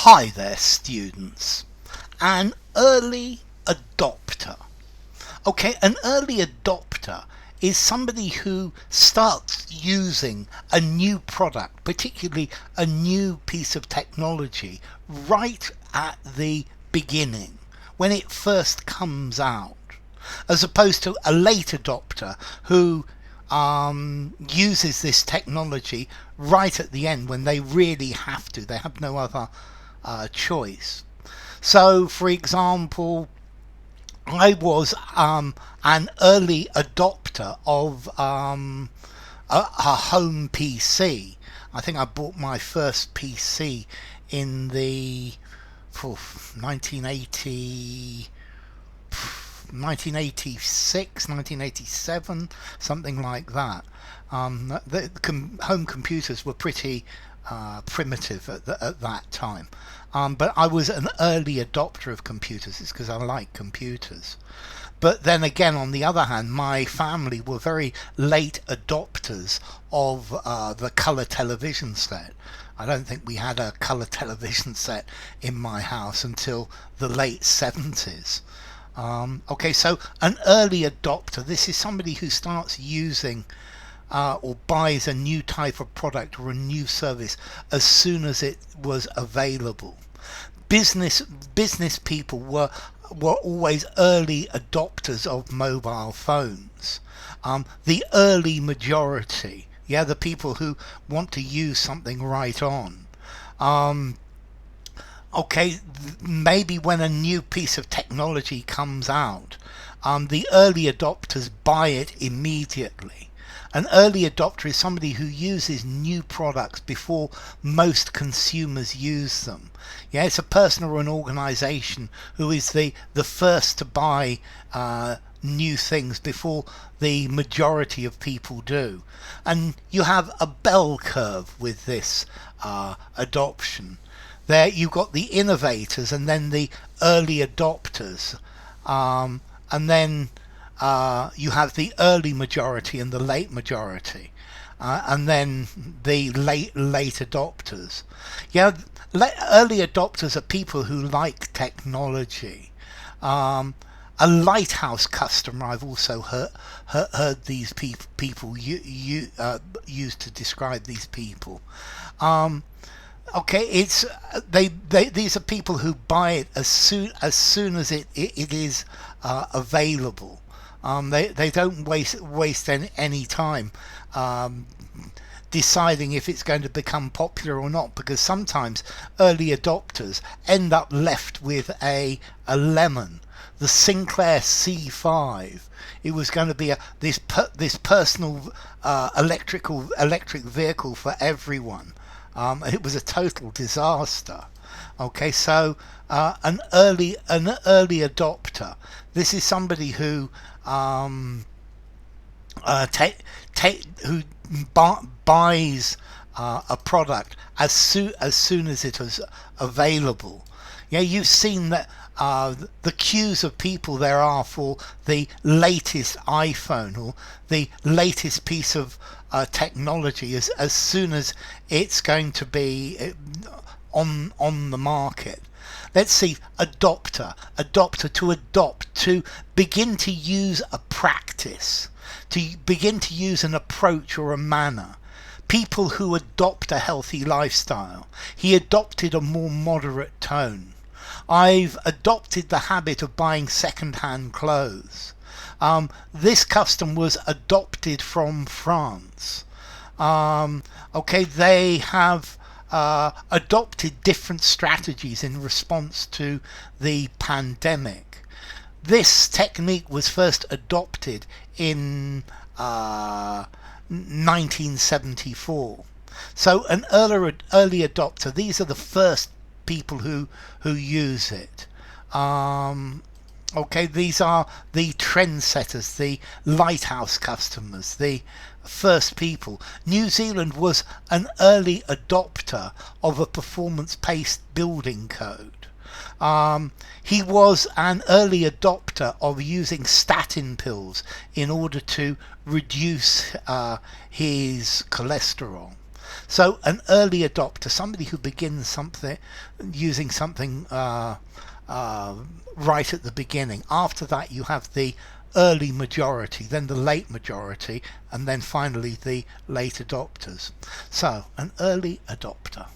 Hi there, students. An early adopter. Okay, an early adopter is somebody who starts using a new product, particularly a new piece of technology, right at the beginning, when it first comes out, as opposed to a late adopter who uses this technology right at the end when they really have to. They have no other choice. So, for example, I was an early adopter of a home PC. I think I bought my first PC in the 1980. 1986, 1987, something like that. Home computers were pretty primitive at that time. But I was an early adopter of computers. It's because I like computers. But then again, on the other hand, my family were very late adopters of the colour television set. I don't think we had a colour television set in my house until the late 70s. Okay, so an early adopter, this is somebody who starts using or buys a new type of product or a new service as soon as it was available. Business people were always early adopters of mobile phones. The early majority, the people who want to use something right on. Okay, maybe when a new piece of technology comes out, the early adopters buy it immediately. An early adopter is somebody who uses new products before most consumers use them. It's a person or an organization who is the first to buy new things before the majority of people do. And you have a bell curve with this adoption. There you've got the innovators and then the early adopters, and then you have the early majority and the late majority, and then the late adopters. Early adopters are people who like technology. A lighthouse customer, I've also heard these people used to describe these people. Okay, it's these are people who buy it as soon as it is available. They don't waste any time deciding if it's going to become popular or not, because sometimes early adopters end up left with a lemon. The Sinclair C5. It was going to be this personal electric vehicle for everyone. It was a total disaster. Okay, so an early adopter. This is somebody who who buys a product as soon as it is available. You've seen that the queues of people there are for the latest iPhone or the latest piece of technology as soon as it's going to be on the market. Let's see, adopter, to adopt, to begin to use a practice, to begin to use an approach or a manner. People who adopt a healthy lifestyle. He adopted a more moderate tone. I've adopted the habit of buying second-hand clothes. This custom was adopted from France. Okay, they have adopted different strategies in response to the pandemic. This technique was first adopted in 1974. So an early adopter, these are the first people who use it. Okay, these are the trendsetters, the lighthouse customers, the first people. New Zealand was an early adopter of a performance-paced building code. He was an early adopter of using statin pills in order to reduce his cholesterol. So an early adopter, somebody who begins something using something right at the beginning. After that, you have the early majority, then the late majority, and then finally the late adopters. So an early adopter.